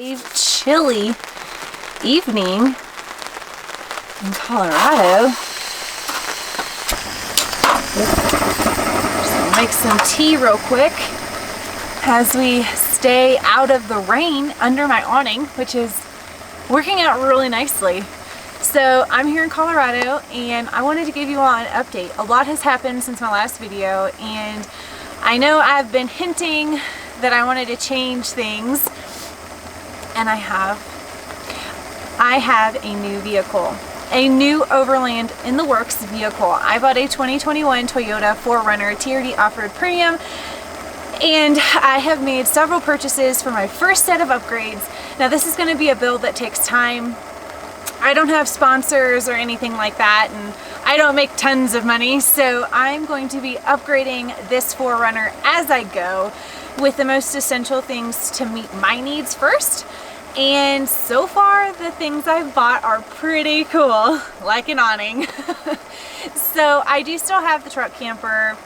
A chilly evening in Colorado. Just make some tea real quick as we stay out of the rain under my awning, which is working out really nicely. So I'm here in Colorado and I wanted to give you all an update. A lot has happened since my last video, and I know I've been hinting that I wanted to change things, and I have a new vehicle, a new Overland in the works vehicle. I bought a 2021 Toyota 4Runner TRD Off-Road Premium, and I have made several purchases for my first set of upgrades. Now this is going to be a build that takes time. I don't have sponsors or anything like that, and I don't make tons of money, so I'm going to be upgrading this 4Runner as I go with the most essential things to meet my needs first. And so far the things I've bought are pretty cool, like an awning. So I do still have the truck camper.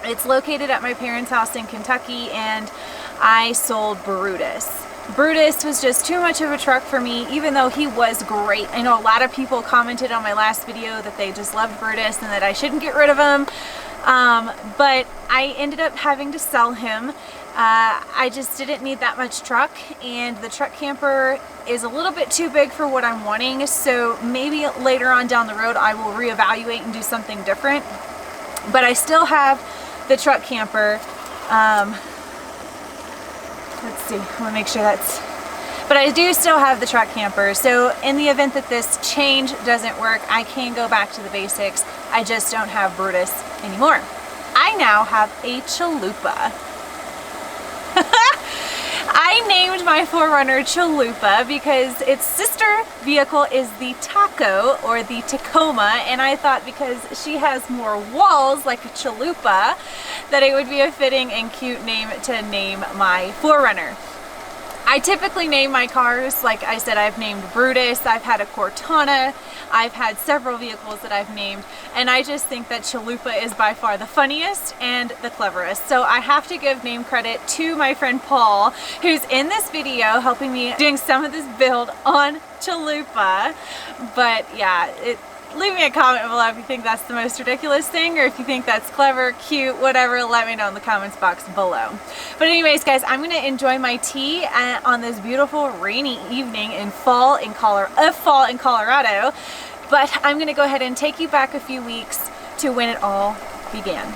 It's located at my parents' house in Kentucky, and I sold Brutus. Brutus was just too much of a truck for me, even though he was great. I know a lot of people commented on my last video that they just loved Brutus and that I shouldn't get rid of him. But I ended up having to sell him. I just didn't need that much truck, and the truck camper is a little bit too big for what I'm wanting, so maybe later on down the road I will reevaluate and do something different. But I still have the truck camper. Let's see, I want to make sure that's... But I do still have the truck camper, so in the event that this change doesn't work, I can go back to the basics. I just don't have Brutus anymore. I now have a Chalupa. I named my 4Runner Chalupa because its sister vehicle is the Taco, or the Tacoma, and I thought because she has more walls like a Chalupa that it would be a fitting and cute name to name my 4Runner. I typically name my cars, like I said, I've named Brutus, I've had a Cortana, I've had several vehicles that I've named, and I just think that Chalupa is by far the funniest and the cleverest. So I have to give name credit to my friend Paul, who's in this video helping me doing some of this build on Chalupa. But yeah, leave me a comment below if you think that's the most ridiculous thing, or if you think that's clever, cute, whatever. Let me know in the comments box below. But anyways, guys, I'm gonna enjoy my tea on this beautiful rainy evening in fall in Colorado. But I'm gonna go ahead and take you back a few weeks to when it all began.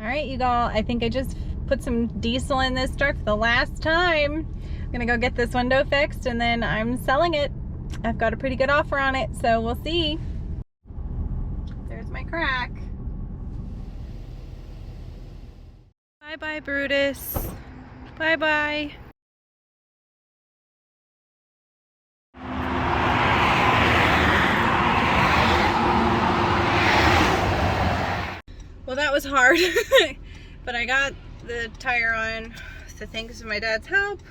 Alright, you all, I think I just put some diesel in this truck for the last time. I'm gonna go get this window fixed and then I'm selling it. I've got a pretty good offer on it, so we'll see. There's my crack. Bye-bye, Brutus. Bye-bye. Well, that was hard, but I got the tire on, so thanks to my dad's help.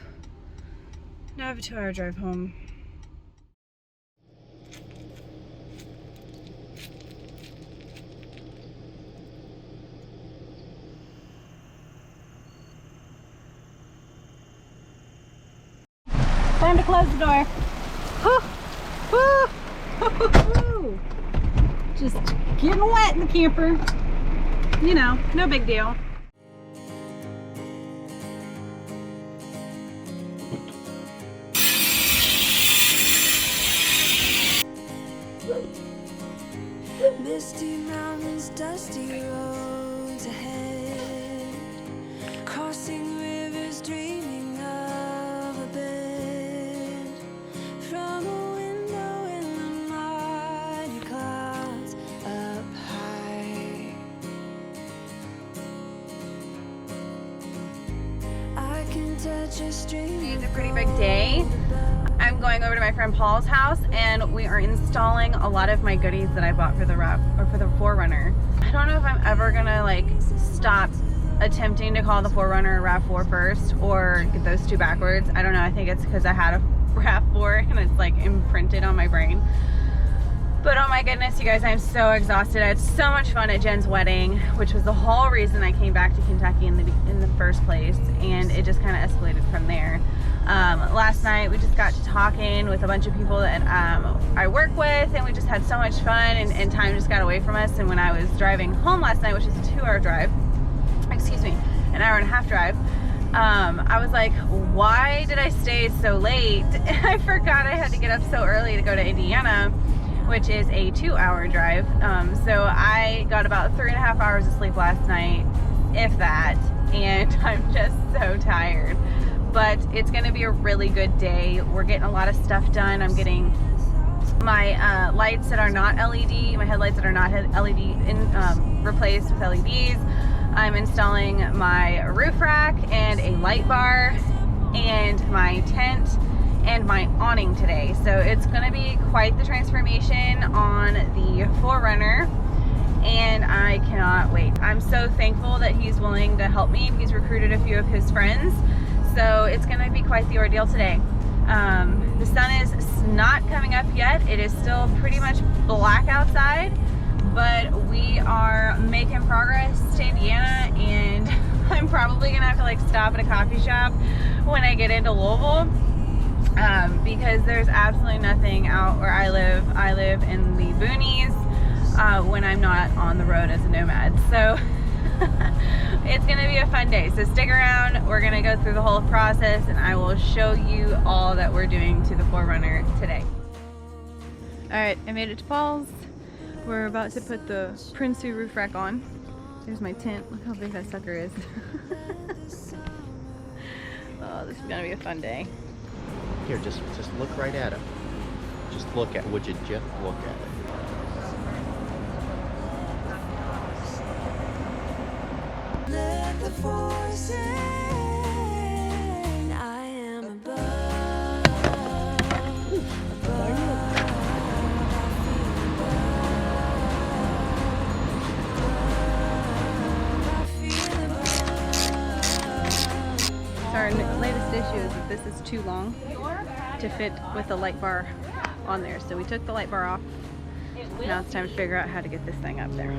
Now I have a 2-hour drive home. Time to close the door. Just getting wet in the camper. You know, no big deal. Misty mountains, dusty roads ahead, crossing rivers, dreaming of a bed from a window in the mighty clouds up high. I can touch a stream. Today's a pretty big day. I'm going over to my friend Paul's house and we are installing a lot of my goodies that I bought for the 4Runner. I don't know if I'm ever gonna like stop attempting to call the 4Runner a RAV4 first or get those two backwards. I don't know, I think it's because I had a RAV4 and it's like imprinted on my brain. But my goodness, you guys, I'm so exhausted. I had so much fun at Jen's wedding, which was the whole reason I came back to Kentucky in the first place, and it just kind of escalated from there. Last night we just got to talking with a bunch of people that I work with, and we just had so much fun, and time just got away from us. And when I was driving home last night, which is a 2-hour drive, excuse me, an hour and a half drive, I was like, why did I stay so late? I forgot I had to get up so early to go to Indiana, which is a 2-hour drive. So I got about 3.5 hours of sleep last night, if that, and I'm just so tired. But it's gonna be a really good day. We're getting a lot of stuff done. I'm getting my lights that are not LED, my headlights that are not LED replaced with LEDs. I'm installing my roof rack and a light bar and my tent and my awning today. So it's gonna be quite the transformation on the 4Runner, and I cannot wait. I'm so thankful that he's willing to help me. He's recruited a few of his friends. So it's gonna be quite the ordeal today. The sun is not coming up yet. It is still pretty much black outside, but we are making progress to Indiana, and I'm probably gonna have to like stop at a coffee shop when I get into Louisville, because there's absolutely nothing out where I live. I live in the boonies when I'm not on the road as a nomad. So it's gonna be a fun day, so stick around. We're gonna go through the whole process, and I will show you all that we're doing to the 4Runner today. All right, I made it to Paul's. We're about to put the Prinsu roof rack on. There's my tent. Look how big that sucker is. Oh, this is gonna be a fun day. Here, just look right at it. Just look at. Would you just look at it? Let the force in. I am above. So our latest issue is that this is too long to fit with the light bar on there. So we took the light bar off. Now it's time to figure out how to get this thing up there.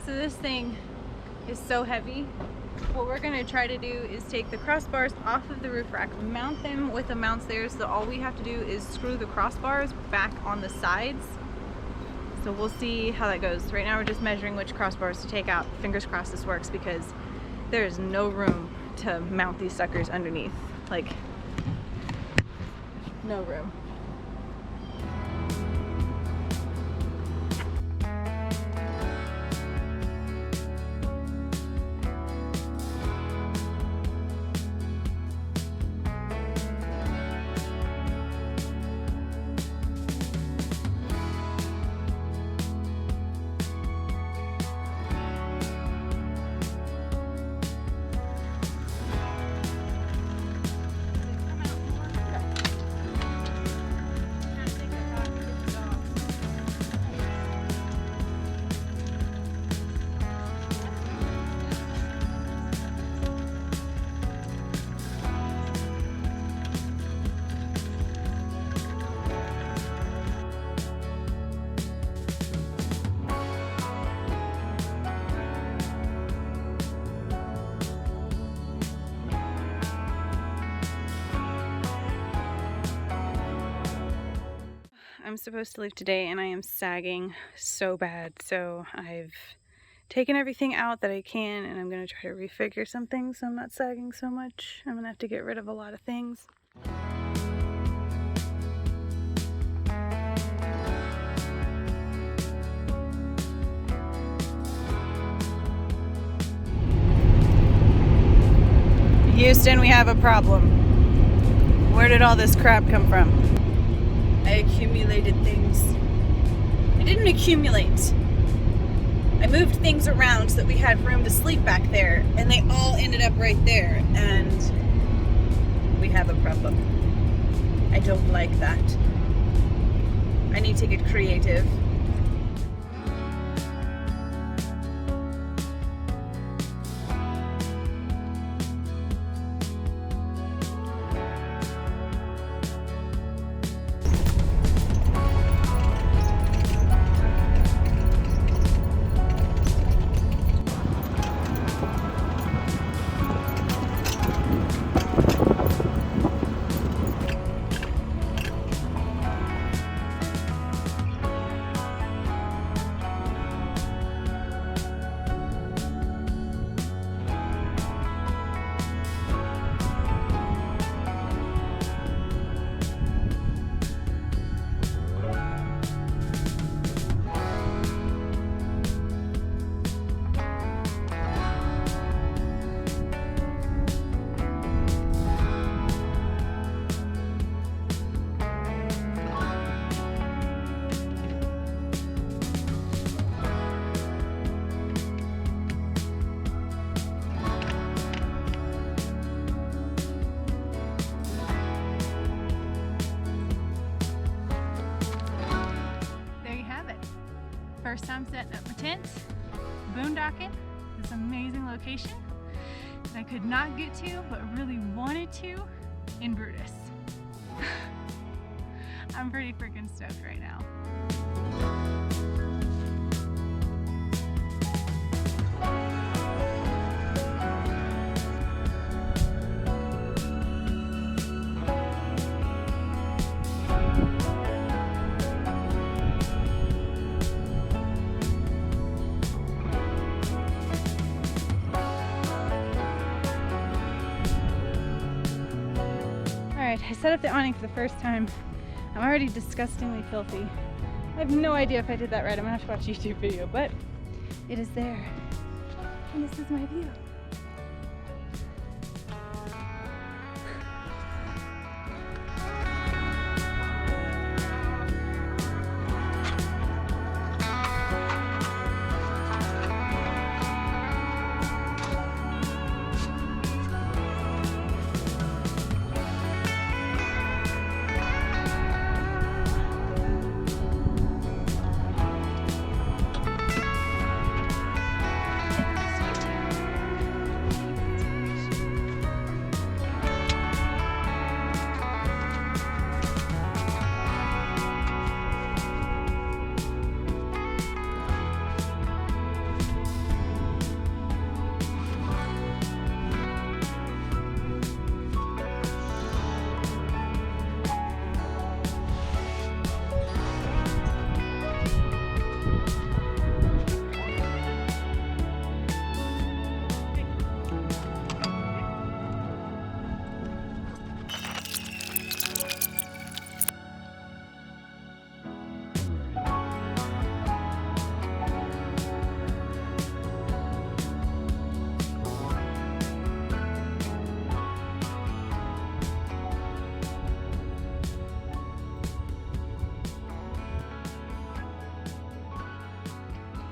So this thing is so heavy. What we're gonna try to do is take the crossbars off of the roof rack, mount them with the mounts there, so all we have to do is screw the crossbars back on the sides. So we'll see how that goes. Right now we're just measuring which crossbars to take out. Fingers crossed this works, because there is no room to mount these suckers underneath. Like, no room. I'm supposed to leave today, and I am sagging so bad, so I've taken everything out that I can, and I'm going to try to refigure some things so I'm not sagging so much. I'm going to have to get rid of a lot of things. Houston, we have a problem. Where did all this crap come from? I accumulated things. I didn't accumulate. I moved things around so that we had room to sleep back there, and they all ended up right there, and we have a problem. I don't like that. I need to get creative. first time setting up my tent, boondocking, this amazing location that I could not get to but really wanted to in Brutus. I'm pretty freaking stoked right now. Alright, I set up the awning for the first time. I'm already disgustingly filthy. I have no idea if I did that right. I'm gonna have to watch a YouTube video, but it is there. And this is my view.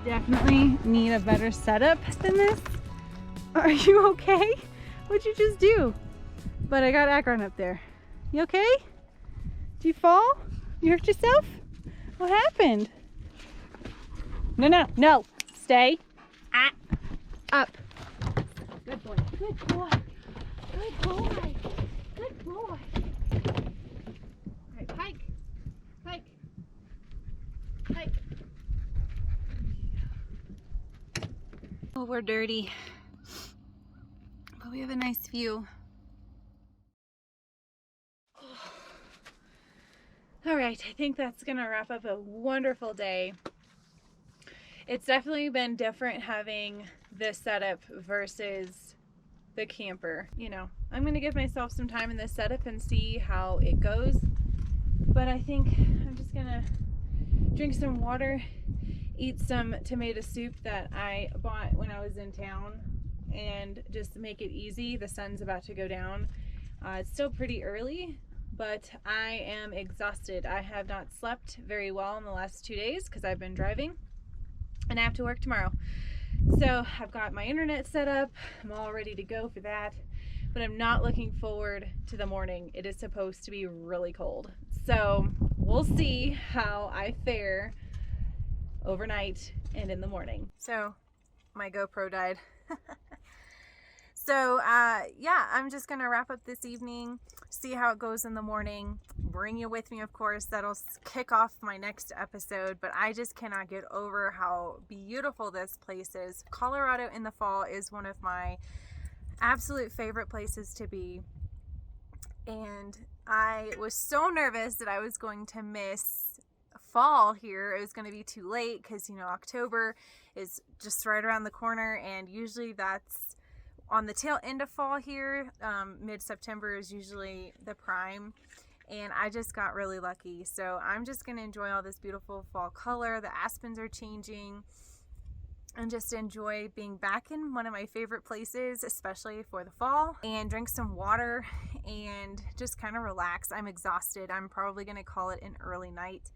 Definitely need a better setup than this. Are you okay? What'd you just do? But I got Akron up there. You okay? Did you fall? You hurt yourself? What happened? No, no, no. Stay. Up. Good boy. Good boy. Good boy. Good boy. All right, Pike. Pike. Pike. Oh, we're dirty, but we have a nice view. All right, I think that's gonna wrap up a wonderful day. It's definitely been different having this setup versus the camper. You know, I'm gonna give myself some time in this setup and see how it goes. But I think I'm just gonna drink some water, eat some tomato soup that I bought when I was in town, and just make it easy. The sun's about to go down. It's still pretty early, but I am exhausted. I have not slept very well in the last 2 days because I've been driving and I have to work tomorrow. So I've got my internet set up. I'm all ready to go for that, but I'm not looking forward to the morning. It is supposed to be really cold. So we'll see how I fare overnight and in the morning. So my GoPro died. So yeah, I'm just gonna wrap up this evening, see how it goes in the morning, bring you with me, of course. That'll kick off my next episode, but I just cannot get over how beautiful this place is. Colorado in the fall is one of my absolute favorite places to be, and I was so nervous that I was going to miss fall here. It was going to be too late because, you know, October is just right around the corner, and usually that's on the tail end of fall here. Mid-September is usually the prime, and I just got really lucky. So I'm just going to enjoy all this beautiful fall color. The aspens are changing, and just enjoy being back in one of my favorite places, especially for the fall, and drink some water and just kind of relax. I'm exhausted. I'm probably going to call it an early night.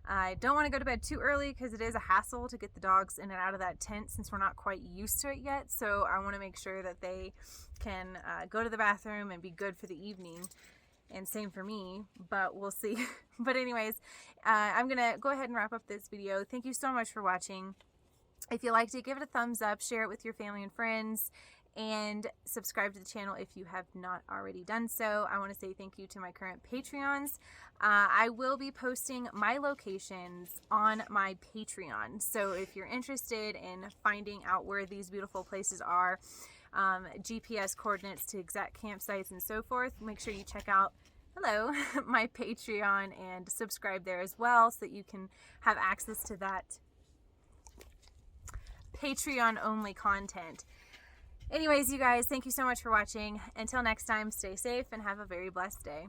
I don't want to go to bed too early because it is a hassle to get the dogs in and out of that tent since we're not quite used to it yet. So I want to make sure that they can go to the bathroom and be good for the evening. and same for me, but we'll see. But anyways, I'm gonna go ahead and wrap up this video. Thank you so much for watching. If you liked it, give it a thumbs up, share it with your family and friends, and subscribe to the channel if you have not already done so. I want to say thank you to my current Patreons. I will be posting my locations on my Patreon, so if you're interested in finding out where these beautiful places are, GPS coordinates to exact campsites and so forth, make sure you check out my Patreon and subscribe there as well, so that you can have access to that Patreon only content. Anyways, you guys, thank you so much for watching. Until next time, stay safe and have a very blessed day.